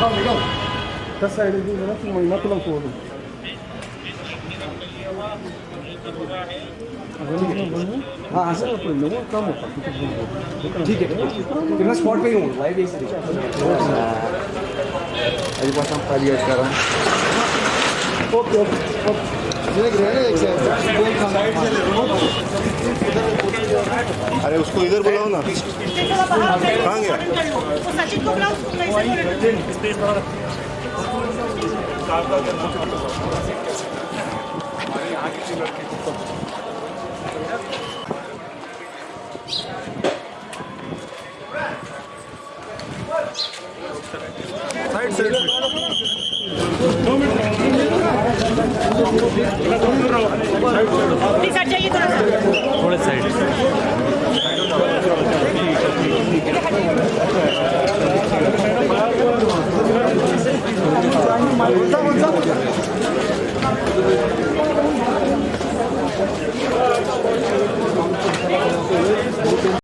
त्या साईडला गेलं की मग तुला पोहोचू. हाँ हाँ सर काम होता ठीक है कितना स्पॉट पे ही हूँ लाइव ऐसे अभी पास हम खाली ऐड कर रहे हैं ओके ओके अरे उसको इधर बुलाओ ना कहाँ गया सचिन को बुलाओ साइड साइड प्लीज हट जाइए थोड़ा सा थोड़े साइड